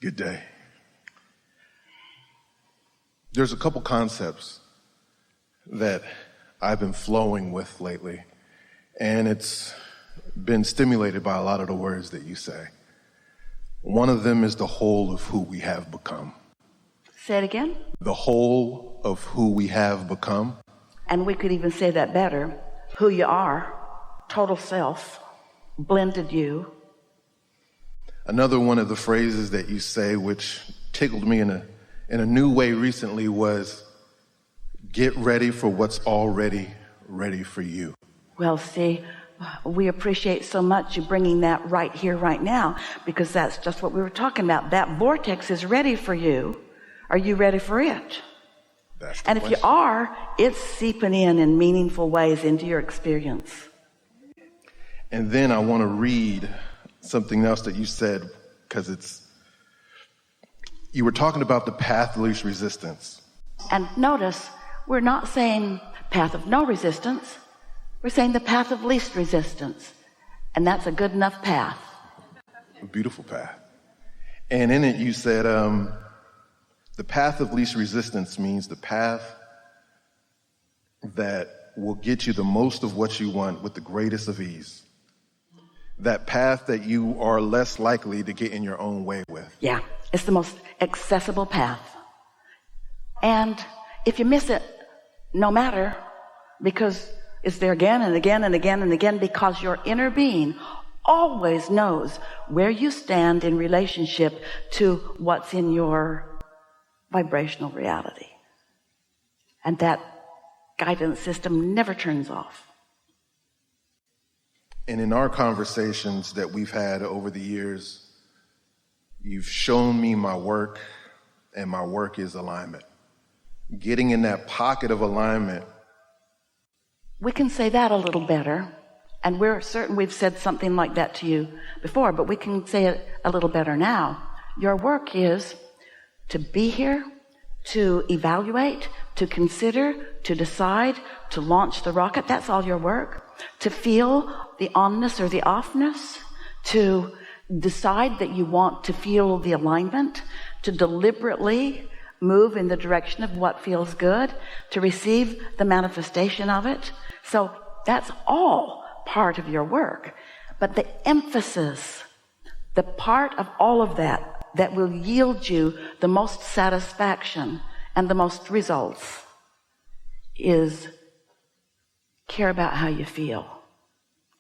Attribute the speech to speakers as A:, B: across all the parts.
A: Good day. There's a couple concepts that I've been flowing with lately, and it's been stimulated by a lot of the words that you say. One of them is the whole of who we have become.
B: Say it again.
A: The whole of who we have become.
B: And we could even say that better. Who you are, total self, blended you.
A: Another one of the phrases that you say, which tickled me in a new way recently, was get ready for what's already ready for you.
B: Well, see, we appreciate so much you bringing that right here, right now, because that's just what we were talking about. That vortex is ready for you. Are you ready for it? And if you are, it's seeping in meaningful ways into your experience.
A: And then I want to read something else that you said, because you were talking about the path of least resistance.
B: And notice, we're not saying path of no resistance. We're saying the path of least resistance. And that's a good enough path.
A: A beautiful path. And in it you said, the path of least resistance means the path that will get you the most of what you want with the greatest of ease. That path that you are less likely to get in your own way with.
B: Yeah, it's the most accessible path. And if you miss it, no matter, because it's there again and again and again and again, because your inner being always knows where you stand in relationship to what's in your vibrational reality. And that guidance system never turns off.
A: And in our conversations that we've had over the years, you've shown me my work, and my work is alignment. Getting in that pocket of alignment.
B: We can say that a little better, and we're certain we've said something like that to you before, but we can say it a little better now. Your work is to be here, to evaluate, to consider, to decide, to launch the rocket. That's all your work. To feel the onness or the offness, to decide that you want to feel the alignment, to deliberately move in the direction of what feels good, to receive the manifestation of it. So that's all part of your work. But the emphasis, the part of all of that will yield you the most satisfaction and the most results is care about how you feel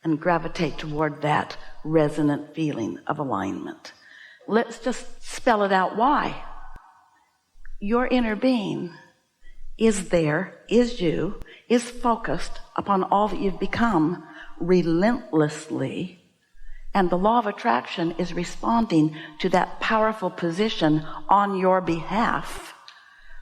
B: and gravitate toward that resonant feeling of alignment. Let's just spell it out why. Your inner being is there, is you, is focused upon all that you've become relentlessly, and the law of attraction is responding to that powerful position on your behalf.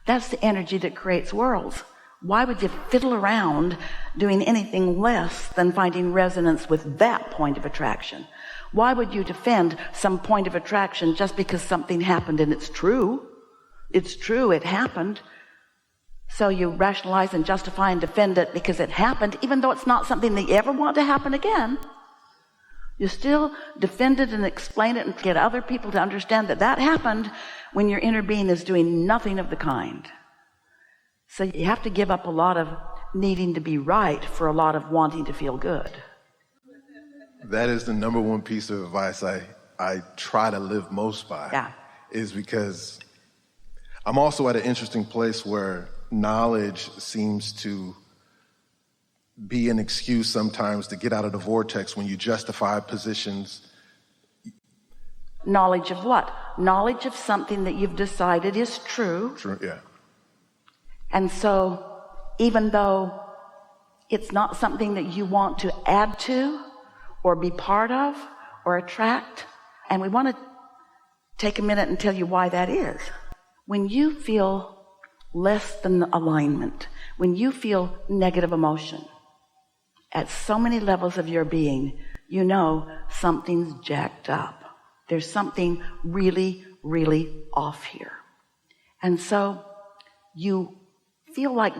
B: That's the energy that creates worlds. Why would you fiddle around doing anything less than finding resonance with that point of attraction? Why would you defend some point of attraction just because something happened and it's true? It's true, it happened. So you rationalize and justify and defend it because it happened, even though it's not something that you ever want to happen again. You still defend it and explain it and get other people to understand that that happened when your inner being is doing nothing of the kind. So you have to give up a lot of needing to be right for a lot of wanting to feel good.
A: That is the number one piece of advice I try to live most by.
B: Yeah.
A: Is because I'm also at an interesting place where knowledge seems to be an excuse sometimes to get out of the vortex when you justify positions.
B: Knowledge of what? Knowledge of something that you've decided is true.
A: True, yeah.
B: And so even though it's not something that you want to add to or be part of or attract, and we want to take a minute and tell you why that is. When you feel less than alignment, when you feel negative emotion at so many levels of your being, you know something's jacked up. There's something really, really off here. And so you feel like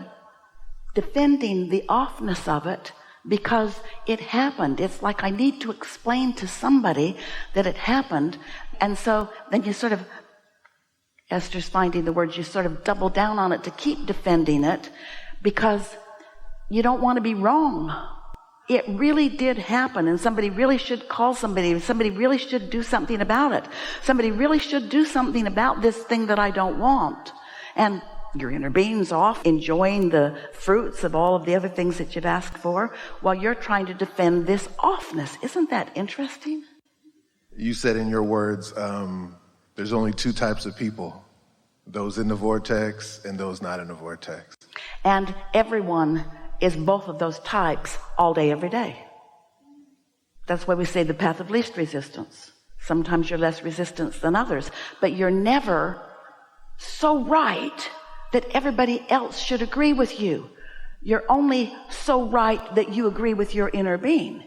B: defending the offness of it because it happened. It's like I need to explain to somebody that it happened. And so then you sort of Esther's finding the words. You sort of double down on it to keep defending it because you don't want to be wrong. It really did happen, and somebody really should call somebody. Somebody really should do something about it. Somebody really should do something about this thing that I don't want. And your inner being's off enjoying the fruits of all of the other things that you've asked for while you're trying to defend this offness. Isn't that interesting?
A: You said in your words, there's only two types of people, those in the vortex and those not in the vortex.
B: And everyone is both of those types all day, every day. That's why we say the path of least resistance. Sometimes you're less resistance than others, but you're never so right that everybody else should agree with you. You're only so right that you agree with your inner being,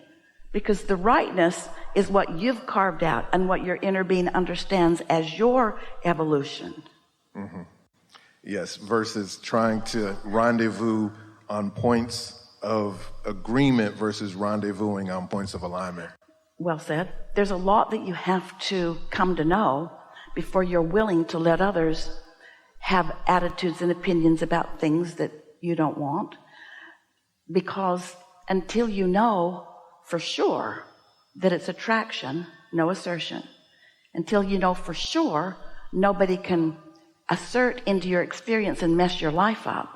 B: because the rightness is what you've carved out and what your inner being understands as your evolution.
A: Mm-hmm. Yes, versus trying to rendezvous on points of agreement versus rendezvousing on points of alignment.
B: Well said. There's a lot that you have to come to know before you're willing to let others have attitudes and opinions about things that you don't want. Because until you know for sure that it's attraction, no assertion. Until you know for sure nobody can assert into your experience and mess your life up,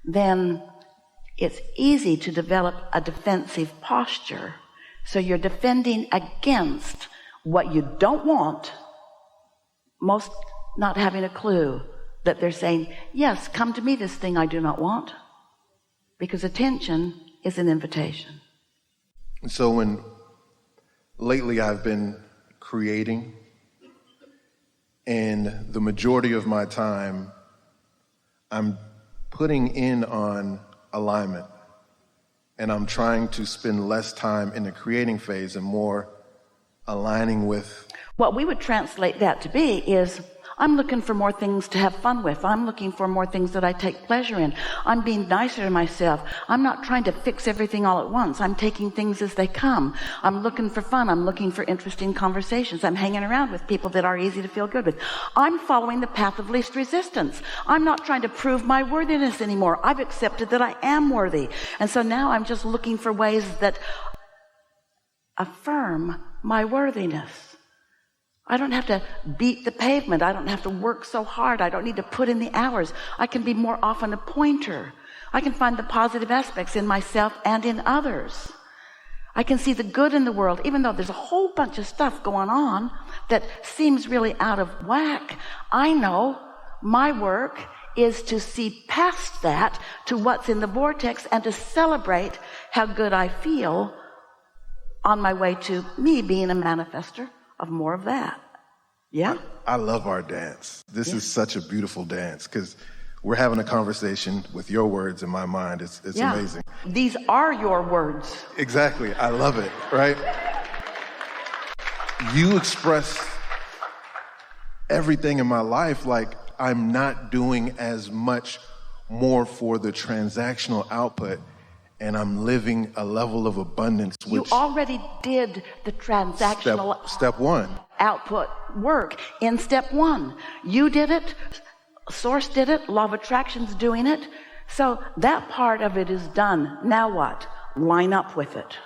B: then it's easy to develop a defensive posture. So you're defending against what you don't want, most not having a clue that they're saying, yes, come to me, this thing I do not want. Because attention is an invitation.
A: So when lately I've been creating, and the majority of my time I'm putting in on alignment, and I'm trying to spend less time in the creating phase and more aligning with.
B: What we would translate that to be is, I'm looking for more things to have fun with. I'm looking for more things that I take pleasure in. I'm being nicer to myself. I'm not trying to fix everything all at once. I'm taking things as they come. I'm looking for fun. I'm looking for interesting conversations. I'm hanging around with people that are easy to feel good with. I'm following the path of least resistance. I'm not trying to prove my worthiness anymore. I've accepted that I am worthy. And so now I'm just looking for ways that affirm my worthiness. I don't have to beat the pavement. I don't have to work so hard. I don't need to put in the hours. I can be more often a pointer. I can find the positive aspects in myself and in others. I can see the good in the world, even though there's a whole bunch of stuff going on that seems really out of whack. I know my work is to see past that to what's in the vortex and to celebrate how good I feel on my way to me being a manifester of more of that. Yeah?
A: I love our dance. This is such a beautiful dance because we're having a conversation with your words in my mind. It's amazing.
B: These are your words.
A: Exactly. I love it, right? You express everything in my life like I'm not doing as much more for the transactional output, and I'm living a level of abundance. Which
B: you already did the transactional
A: step one
B: output work in step one. You did it. Source did it. Law of attraction's doing it. So that part of it is done. Now what? Line up with it,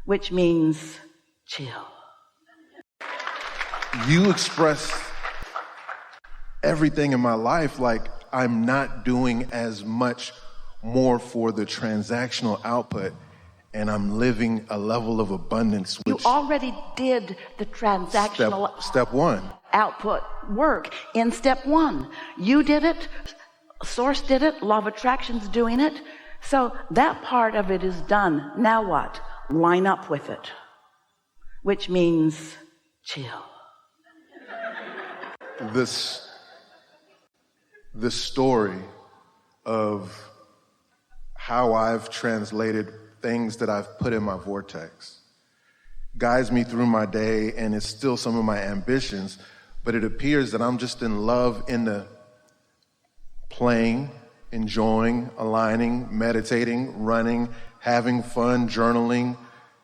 B: which means chill.
A: You express everything in my life like I'm not doing as much more for the transactional output, and I'm living a level of abundance. Which
B: you already did the transactional
A: step one
B: output work in step one. You did it. Source did it. Law of attraction's doing it. So that part of it is done. Now what? Line up with it, which means chill.
A: The story of how I've translated things that I've put in my vortex guides me through my day, and it's still some of my ambitions, but it appears that I'm just in love in the playing, enjoying, aligning, meditating, running, having fun, journaling,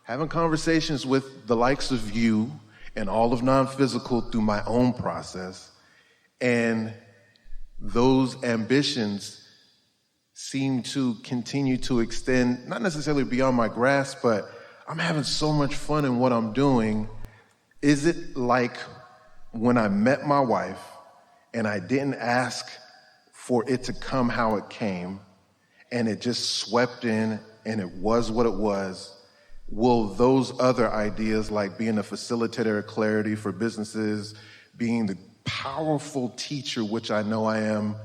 A: having conversations with the likes of you and all of non-physical through my own process. And those ambitions seem to continue to extend, not necessarily beyond my grasp, but I'm having so much fun in what I'm doing. Is it like when I met my wife and I didn't ask for it to come how it came, and it just swept in and it was what it was? Will those other ideas, like being a facilitator of clarity for businesses, being the powerful teacher, which I know I am,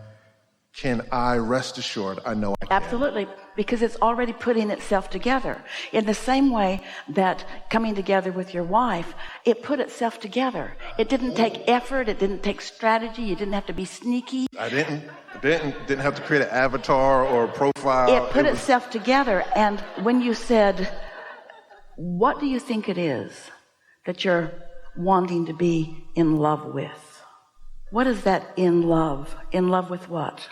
A: can I rest assured I know I can?
B: Absolutely, because it's already putting itself together. In the same way that coming together with your wife, it put itself together. It didn't take effort, it didn't take strategy, you didn't have to be sneaky.
A: I didn't have to create an avatar or a profile.
B: It put itself together. And when you said, what do you think it is that you're wanting to be in love with? What is that in love? In love with what?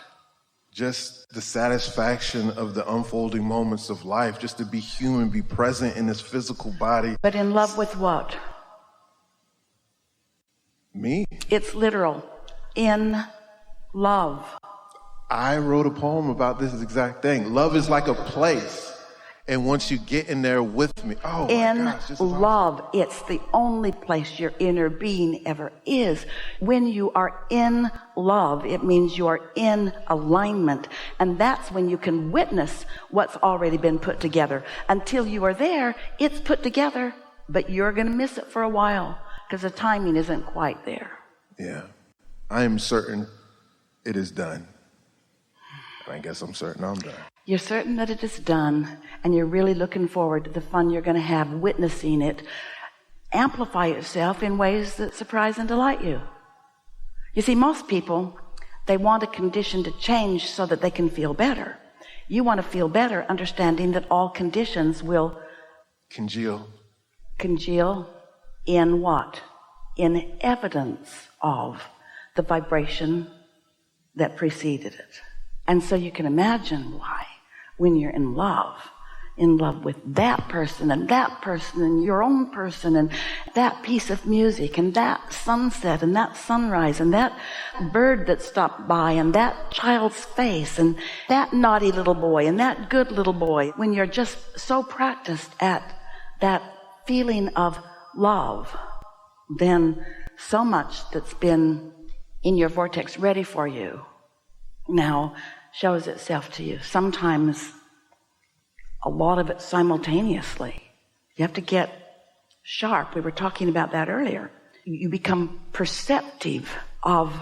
A: Just the satisfaction of the unfolding moments of life, just to be human, be present in this physical body.
B: But in love with what?
A: Me.
B: It's literal. In love.
A: I wrote a poem about this exact thing. Love is like a place. And once you get in there with me, oh my gosh, this is
B: love, awesome. It's the only place your inner being ever is. When you are in love, it means you are in alignment. And that's when you can witness what's already been put together. Until you are there, it's put together, but you're going to miss it for a while because the timing isn't quite there.
A: Yeah. I am certain it is done. I guess I'm certain I'm done.
B: You're certain that it is done, and you're really looking forward to the fun you're going to have witnessing it amplify itself in ways that surprise and delight you. You see, most people, they want a condition to change so that they can feel better. You want to feel better, understanding that all conditions will
A: congeal
B: in what? In evidence of the vibration that preceded it. And so you can imagine why, when you're in love with that person and your own person and that piece of music and that sunset and that sunrise and that bird that stopped by and that child's face and that naughty little boy and that good little boy, when you're just so practiced at that feeling of love, then so much that's been in your vortex ready for you now shows itself to you. Sometimes a lot of it simultaneously. You have to get sharp. We were talking about that earlier. You become perceptive of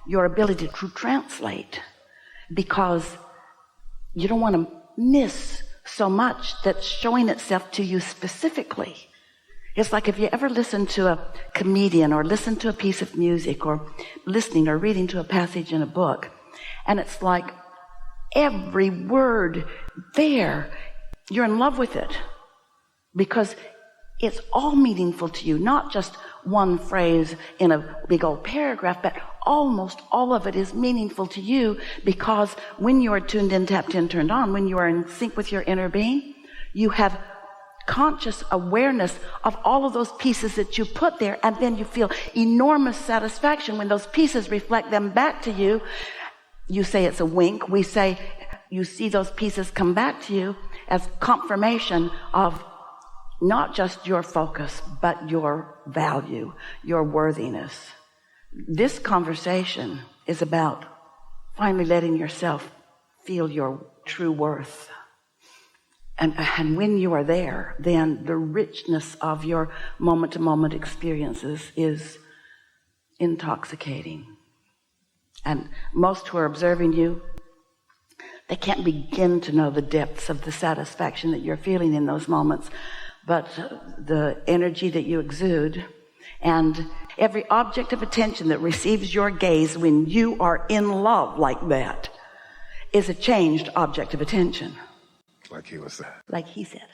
B: your ability to translate because you don't want to miss so much that's showing itself to you specifically. It's like if you ever listen to a comedian or listen to a piece of music or listening or reading to a passage in a book, and it's like every word there, you're in love with it because it's all meaningful to you, not just one phrase in a big old paragraph, but almost all of it is meaningful to you because when you are tuned in, tapped in, turned on, when you are in sync with your inner being, you have conscious awareness of all of those pieces that you put there, and then you feel enormous satisfaction when those pieces reflect them back to you. You say it's a wink. We say you see those pieces come back to you as confirmation of not just your focus, but your value, your worthiness. This conversation is about finally letting yourself feel your true worth. And when you are there, then the richness of your moment-to-moment experiences is intoxicating. And most who are observing you, they can't begin to know the depths of the satisfaction that you're feeling in those moments, but the energy that you exude and every object of attention that receives your gaze when you are in love like that is a changed object of attention.
A: Like he was said.
B: Like he said.